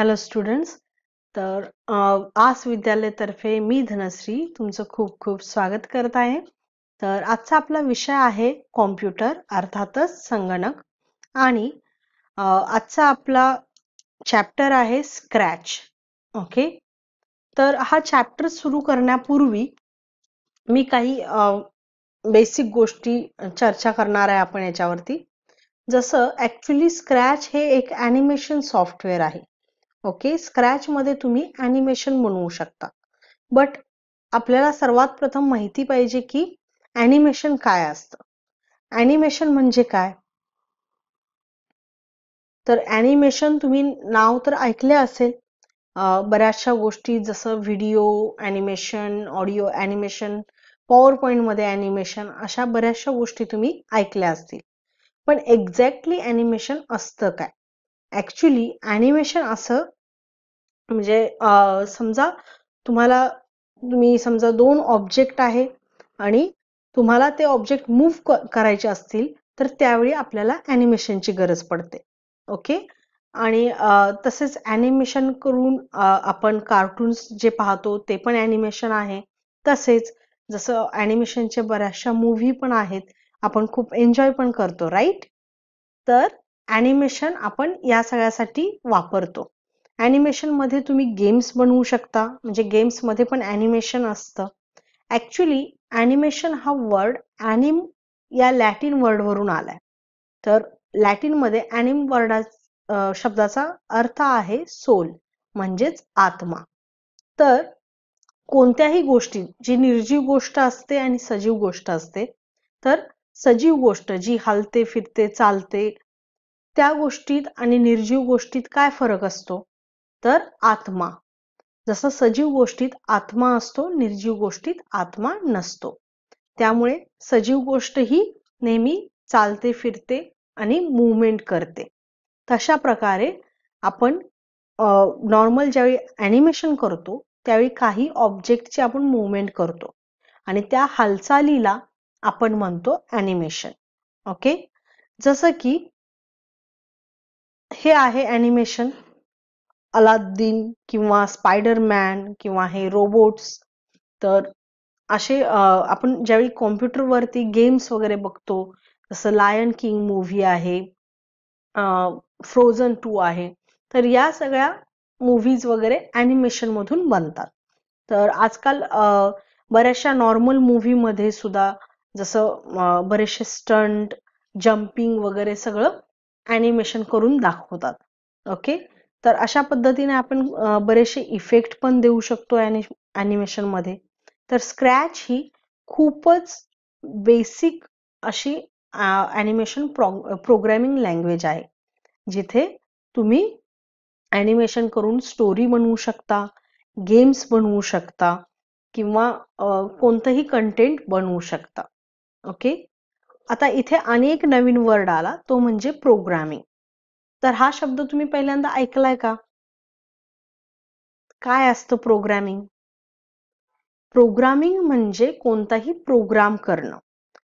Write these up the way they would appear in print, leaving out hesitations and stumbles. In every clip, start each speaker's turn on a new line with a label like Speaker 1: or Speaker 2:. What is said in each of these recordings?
Speaker 1: Hello students. तर आस विद्यालयातर्फे मी धनश्री तुमचं खूप खूप स्वागत करत आहे. तर आजचा आपला विषय आहे कॉम्प्युटर, अर्थातच संगणक. आणि आजचा आपला चॅप्टर आहे स्क्रॅच. ओके, तर हा चॅप्टर सुरू करण्यापूर्वी मी काही बेसिक गोष्टी चर्चा करणार आहे आपण याच्यावरती. जसं ऍक्च्युली स्क्रॅच हे एक ॲनिमेशन सॉफ्टवेअर आहे. ओके, स्क्रॅच मध्ये तुम्ही ॲनिमेशन बनवू शकता. बट आपल्याला सर्वात प्रथम माहिती पाहिजे की ॲनिमेशन काय असतं. ॲनिमेशन म्हणजे काय? तर ॲनिमेशन तुम्ही नाव तर ऐकले असेल. बऱ्याचशा गोष्टी जसं video animation, audio animation, power point मध्ये ॲनिमेशन, अशा बऱ्याचशा गोष्टी तुम्ही ऐकल्या असतील. पण एक्झॅक्टली ॲनिमेशन असतं काय? ऍक्च्युली ॲनिमेशन असं म्हणजे समजा तुम्ही समजा दोन ऑब्जेक्ट आहे आणि तुम्हाला ते ऑब्जेक्ट मूव्ह करायचे असतील तर त्यावेळी आपल्याला ॲनिमेशनची गरज पडते. ओके, आणि तसेच ॲनिमेशन करून आपण कार्टून्स जे पाहतो ते पण ॲनिमेशन आहे. तसेच जसं ॲनिमेशनच्या बऱ्याचशा मूव्ही पण आहेत, आपण खूप एन्जॉय पण करतो, राईट? तर ॲनिमेशन आपण या सगळ्यासाठी वापरतो. ॲनिमेशन मध्ये तुम्ही गेम्स बनवू शकता, म्हणजे गेम्स मध्ये पण ॲनिमेशन असतं. ऍक्च्युली ॲनिमेशन हा वर्ड ॲनिम या लॅटिन वर्ड वरून आलाय. तर लॅटिन मध्ये ॲनिम शब्दाचा अर्थ आहे सोल, म्हणजेच आत्मा. तर कोणत्याही गोष्टी, जी निर्जीव गोष्ट असते आणि सजीव गोष्ट असते, तर सजीव गोष्ट जी हलते फिरते चालते त्या गोष्टीत आणि निर्जीव गोष्टीत काय फरक असतो? तर आत्मा. जसं सजीव गोष्टीत आत्मा असतो, निर्जीव गोष्टीत आत्मा नसतो. त्यामुळे सजीव गोष्ट ही नेहमी चालते फिरते आणि मूवमेंट करते. तशा प्रकारे आपण नॉर्मल ज्यावेळी ॲनिमेशन करतो त्यावेळी काही ऑब्जेक्टची आपण मूवमेंट करतो आणि त्या हालचालीला आपण म्हणतो ॲनिमेशन. ओके, जसं की हे आहे ॲनिमेशन. अलादीन किंवा स्पायडरमॅन किंवा हे रोबोट्स. तर असे आपण ज्यावेळी कॉम्प्युटरवरती गेम्स वगैरे बघतो, जसं लायन किंग मूव्ही आहे, फ्रोझन 2 आहे, तर या सगळ्या मूव्हीज वगैरे ॲनिमेशन मधून बनतात. तर आजकाल बऱ्याचशा नॉर्मल मूव्ही मध्ये सुद्धा जसं बरेचसे स्टंट, जम्पिंग वगैरे सगळं ॲनिमेशन करून दाखवतात. ओके, तर अशा पद्धतीने आपण बरेचसे इफेक्ट पण देऊ शकतो ॲनिमेशन मध्ये. तर स्क्रॅच ही खूपच बेसिक अशी ॲनिमेशन प्रोग्रामिंग लँग्वेज आहे, जिथे तुम्ही ॲनिमेशन करून स्टोरी बनवू शकता, गेम्स बनवू शकता किंवा कोणतंही कंटेंट बनवू शकता. ओके, आता इथे अनेक नवीन वर्ड आला, तो म्हणजे प्रोग्रामिंग. तर हा शब्द तुम्ही पहिल्यांदा ऐकलाय का? काय असतं प्रोग्रामिंग? प्रोग्रामिंग म्हणजे कोणताही प्रोग्राम करणं.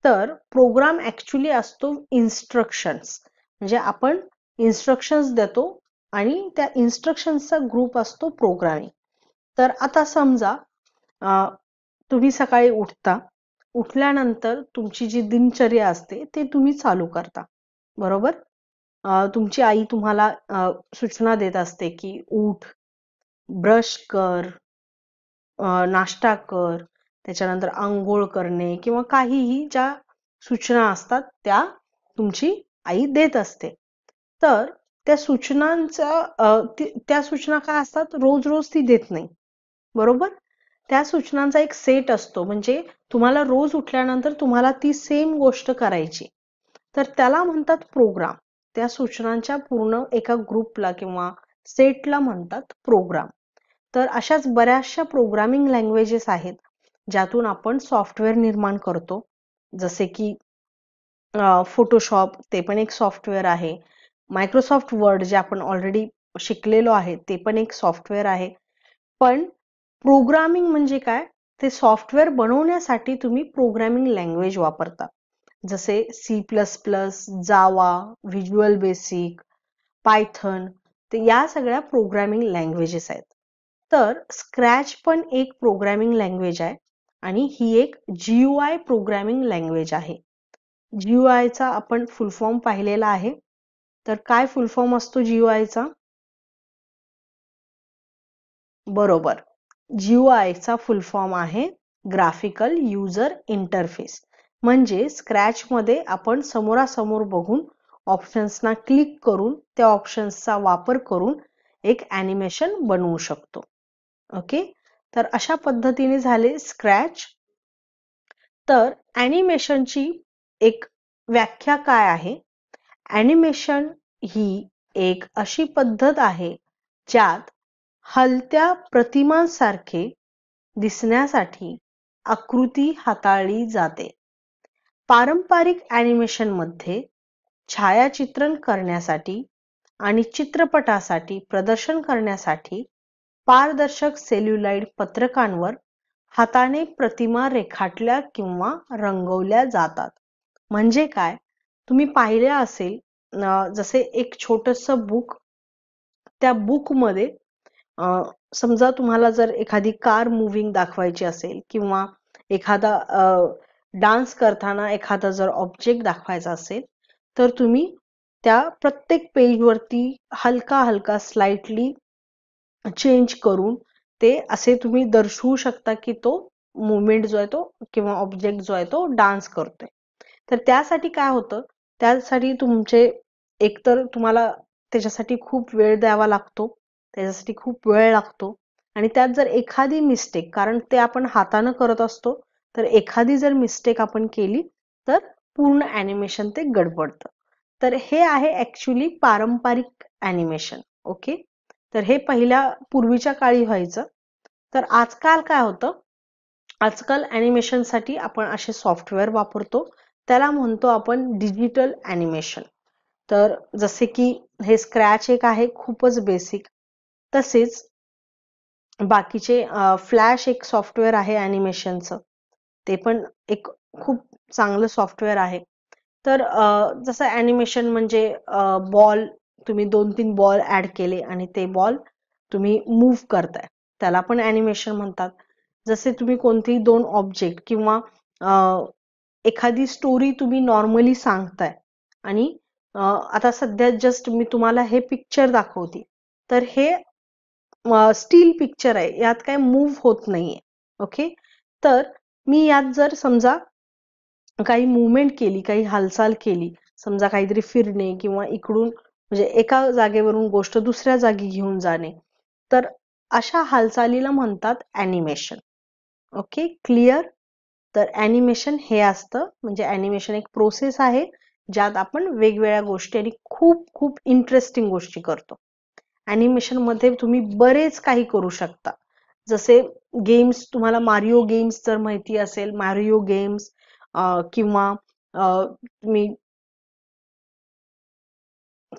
Speaker 1: तर प्रोग्राम ऍक्च्युली असतो इन्स्ट्रक्शन्स, म्हणजे आपण इन्स्ट्रक्शन्स देतो आणि त्या इन्स्ट्रक्शन्सचा ग्रुप असतो प्रोग्रामिंग. तर आता समजा तुम्ही सकाळी उठल्यानंतर तुमची जी दिनचर्या असते ते तुम्ही चालू करता, बरोबर? तुमची आई तुम्हाला सूचना देत असते की उठ, ब्रश कर, नाश्ता कर, त्याच्यानंतर आंघोळ करणे किंवा काहीही ज्या सूचना असतात त्या तुमची आई देत असते. तर त्या सूचना काय असतात, रोज रोज ती देत नाही, बरोबर? त्या सूचनांचा एक सेट असतो, म्हणजे तुम्हाला रोज उठल्यानंतर तुम्हाला ती सेम गोष्ट करायची. तर त्याला म्हणतात प्रोग्राम. त्या सूचनांच्या पूर्ण एका ग्रुपला किंवा सेटला म्हणतात प्रोग्राम. तर अशाच बऱ्याचशा प्रोग्रामिंग लँग्वेजेस आहेत ज्यातून आपण सॉफ्टवेअर निर्माण करतो. जसे की फोटोशॉप, ते पण एक सॉफ्टवेअर आहे. मायक्रोसॉफ्ट वर्ड जे आपण ऑलरेडी शिकलेलो आहे ते पण एक सॉफ्टवेअर आहे. पण प्रोग्रामिंग म्हणजे काय? ते सॉफ्टवेअर बनवण्यासाठी तुम्ही प्रोग्रामिंग लँग्वेज वापरता. जसे C++, जावा, व्हिज्युअल बेसिक, पायथन, तर या सगळ्या प्रोग्रामिंग लँग्वेजेस आहेत. तर स्क्रॅच पण एक प्रोग्रामिंग लँग्वेज आहे आणि ही एक GUI प्रोग्रामिंग लँग्वेज आहे. GUI चा आपण फुल फॉर्म पाहिलेला आहे. तर काय फुल फॉर्म असतो GUI चा? बरोबर. GUI चा फुल फॉर्म आहे ग्राफिकल युजर इंटरफेस. म्हणजे स्क्रॅच मध्ये आपण समोरासमोर बघून ऑप्शन्सना क्लिक करून त्या ऑप्शन्सचा वापर करून एक ॲनिमेशन बनवू शकतो. ओके, तर अशा पद्धतीने झाले स्क्रॅच. तर ॲनिमेशनची एक व्याख्या काय आहे? ॲनिमेशन ही एक अशी पद्धत आहे ज्यात हलत्या प्रतिमांसारखे दिसण्यासाठी आकृती हाताळली जाते. पारंपरिक ॲनिमेशनमध्ये छायाचित्रण करण्यासाठी आणि चित्रपटासाठी प्रदर्शन करण्यासाठी पारदर्शक सेल्युलॉइड पत्रकांवर हाताने प्रतिमा रेखाटल्या किंवा रंगवल्या जातात. म्हणजे काय? तुम्ही पाहिले असेल जसे एक छोटंसं बुक, त्या बुकमध्ये समजा तुम्हाला जर एखादी कार मुव्हिंग दाखवायची असेल किंवा एखादा डान्स करताना एखादा जर ऑब्जेक्ट दाखवायचा असेल तर तुम्ही त्या प्रत्येक पेजवरती हलका हलका स्लाइटली चेंज करून ते असे तुम्ही दर्शवू शकता की तो मुवमेंट जो आहे तो किंवा ऑब्जेक्ट जो आहे तो डान्स करतोय. तर त्यासाठी काय होतं? त्यासाठी तुमचे एकतर तुम्हाला त्याच्यासाठी खूप वेळ द्यावा लागतो, त्याच्यासाठी खूप वेळ लागतो आणि त्यात जर एखादी मिस्टेक, कारण ते आपण हातानं करत असतो, तर एखादी जर मिस्टेक आपण केली तर पूर्ण ॲनिमेशन ते गडबडतं. तर हे आहे ॲक्च्युली पारंपरिक ॲनिमेशन. ओके, तर हे पहिल्या पूर्वीच्या काळी व्हायचं. तर आजकाल काय होतं? आजकाल ॲनिमेशनसाठी आपण असे सॉफ्टवेअर वापरतो, त्याला म्हणतो आपण डिजिटल ॲनिमेशन. तर जसे की हे स्क्रॅच एक आहे खूपच बेसिक, तसेच बाकीचे फ्लॅश एक सॉफ्टवेअर आहे ॲनिमेशनचं, ते पण एक खूप चांगलं सॉफ्टवेअर आहे. तर जसं ॲनिमेशन म्हणजे बॉल, तुम्ही 2-3 बॉल ॲड केले आणि ते बॉल तुम्ही मूव्ह करताय, त्याला पण ॲनिमेशन म्हणतात. जसे तुम्ही कोणतेही 2 ऑब्जेक्ट किंवा एखादी स्टोरी तुम्ही नॉर्मली सांगताय आणि आता सध्या जस्ट मी तुम्हाला हे पिक्चर दाखवते, तर हे स्टील पिक्चर आहे, यात काय मूव्ह होत नाहीये. ओके, तर मी यात जर समजा काही मुवमेंट केली, काही हालचाल केली, समजा काहीतरी फिरणे किंवा इकडून म्हणजे एका जागेवरून गोष्ट दुसऱ्या जागी घेऊन जाणे, तर अशा हालचालीला म्हणतात ॲनिमेशन. Okay, clear? तर ॲनिमेशन हे असतं, म्हणजे ॲनिमेशन एक प्रोसेस आहे ज्यात आपण वेगवेगळ्या गोष्टी आणि खूप खूप इंटरेस्टिंग गोष्टी करतो. ॲनिमेशन मध्ये तुम्ही बरेच काही करू शकता. जसे गेम्स, तुम्हाला मारिओ गेम्स जर माहिती असेल, मारिओ गेम्स किंवा तुम्ही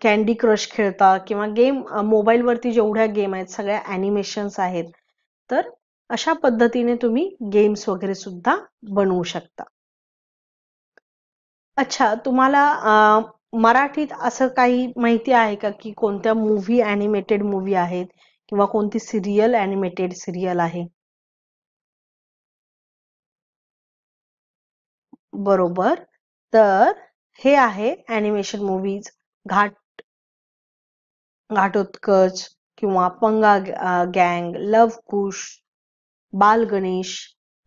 Speaker 1: कॅन्डी क्रश खेळता किंवा गेम मोबाईलवरती जेवढ्या गेम आहेत सगळ्या ॲनिमेशन्स आहेत. तर अशा पद्धतीने तुम्ही गेम्स वगैरे सुद्धा बनवू शकता. अच्छा, तुम्हाला मराठीत असं काही माहिती आहे का की कोणत्या मूव्ही ॲनिमेटेड मूव्ही आहेत किंवा कोणती सिरियल ॲनिमेटेड सिरियल आहे? बरोबर. तर हे आहे ॲनिमेशन मूव्हीज. घाट घाटोत्कच किंवा पंगा गँग, लव कुश, बाल गणेश,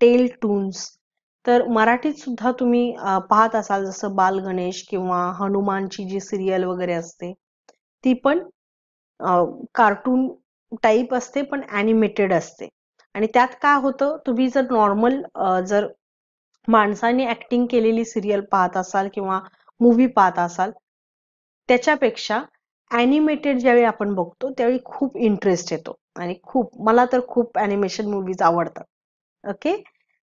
Speaker 1: टेल टून्स. तर मराठीत सुद्धा तुम्ही पाहत असाल जसं बाल गणेश किंवा हनुमानची जी सिरियल वगैरे असते, ती पण कार्टून टाईप असते पण ॲनिमेटेड असते. आणि त्यात काय होतं, तुम्ही जर नॉर्मल जर माणसाने ऍक्टिंग केलेली सिरियल पाहत असाल किंवा मूव्ही पाहत असाल, त्याच्यापेक्षा ॲनिमेटेड ज्यावेळी आपण बघतो त्यावेळी खूप इंटरेस्ट येतो आणि खूप, मला तर खूप ॲनिमेशन मूव्हीज आवडतात. ओके,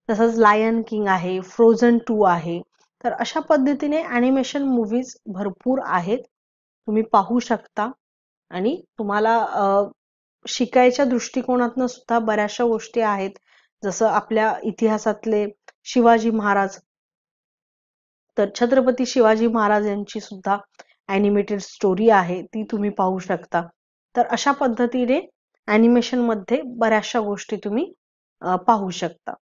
Speaker 1: तसंच लायन किंग आहे, फ्रोझन 2 आहे. तर अशा पद्धतीने ॲनिमेशन मूव्हीज भरपूर आहेत, तुम्ही पाहू शकता. आणि तुम्हाला शिकायच्या दृष्टिकोनातनं सुद्धा बऱ्याचशा गोष्टी आहेत. जसं आपल्या इतिहासातले शिवाजी महाराज, तर छत्रपती शिवाजी महाराज यांची सुद्धा ॲनिमेटेड स्टोरी आहे, ती तुम्ही पाहू शकता. तर अशा पद्धतीने ॲनिमेशन मध्ये बऱ्याचशा गोष्टी तुम्ही पाहू शकता.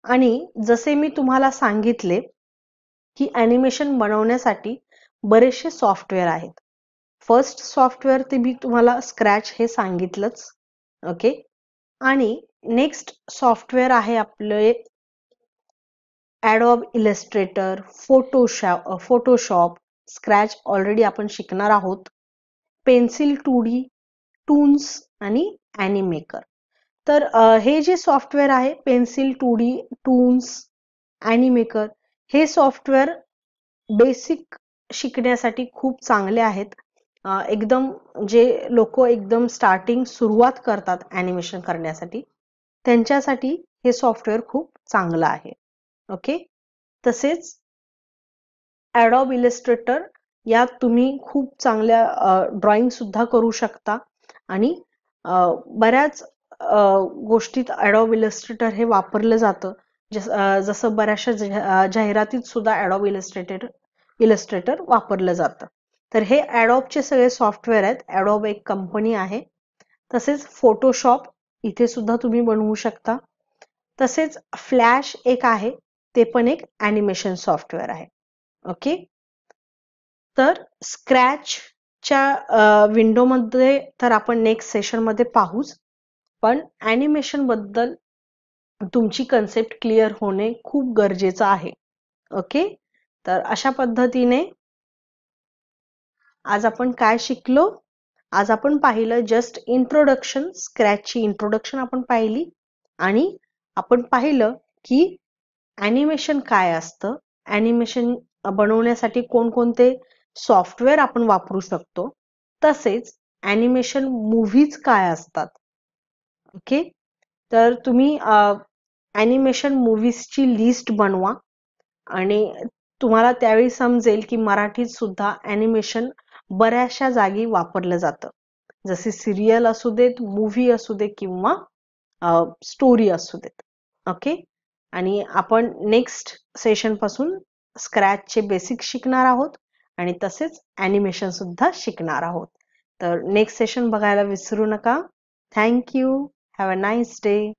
Speaker 1: आणि जसे मी तुम्हाला सांगितले की ॲनिमेशन बनवण्यासाठी बरेचसे सॉफ्टवेअर आहेत. फर्स्ट सॉफ्टवेअर ते मी तुम्हाला स्क्रॅच हे सांगितलंच. ओके. आणि नेक्स्ट सॉफ्टवेअर आहे आपले Adobe Illustrator, Photoshop, scratch already आपण शिकणार आहोत, पेन्सिल 2D, टून्स आणि ॲनिमेकर. तर हे जे सॉफ्टवेअर आहे पेन्सिल 2D, टून्स, ॲनिमेकर, हे सॉफ्टवेअर बेसिक शिकण्यासाठी खूप चांगले आहेत. एकदम जे लोक एकदम स्टार्टिंग सुरुवात करतात ॲनिमेशन करण्यासाठी त्यांच्यासाठी हे सॉफ्टवेअर खूप चांगलं आहे. ओके. तसेच ॲडोब इलस्ट्रेटर यात तुम्ही खूप चांगल्या ड्रॉइंग सुद्धा करू शकता आणि बऱ्याच गोष्टीत ॲडोब इलस्ट्रेटर हे वापरलं जातं. जसं बऱ्याचशा जाहिरातीत सुद्धा ॲडोब इलस्ट्रेटर वापरलं जातं. तर हे ॲडोबचे सगळे सॉफ्टवेअर आहेत. ॲडोब एक कंपनी आहे. तसेच फोटोशॉप इथे सुद्धा तुम्ही बनवू शकता. तसेच फ्लॅश एक आहे, ते पण एक ॲनिमेशन सॉफ्टवेअर आहे. ओके. तर स्क्रॅचच्या विंडोमध्ये तर आपण नेक्स्ट सेशनमध्ये पाहूच, पण ॲनिमेशन बद्दल तुमची कन्सेप्ट क्लिअर होणे खूप गरजेचं आहे. ओके. तर अशा पद्धतीने आज आपण काय शिकलो? आज आपण पाहिलं जस्ट इंट्रोडक्शन, स्क्रॅचची इंट्रोडक्शन आपण पाहिली आणि आपण पाहिलं की ॲनिमेशन काय असतं, ॲनिमेशन बनवण्यासाठी कोणकोणते सॉफ्टवेअर आपण वापरू शकतो, तसेच ॲनिमेशन मूव्हीज काय असतात. ओके. तर तुम्ही ॲनिमेशन मूव्हीजची लिस्ट बनवा आणि तुम्हाला त्यावेळी समजेल की मराठीत सुद्धा ॲनिमेशन बऱ्याचशा जागी वापरलं जातं. जसे सिरियल असू देत, मूव्ही असू दे किंवा स्टोरी असू देत. ओके. आणि आपण नेक्स्ट सेशन पासून स्क्रॅचचे बेसिक शिकणार आहोत आणि तसेच ॲनिमेशन सुद्धा शिकणार आहोत. तर नेक्स्ट सेशन बघायला विसरू नका. Thank you. Have a nice day.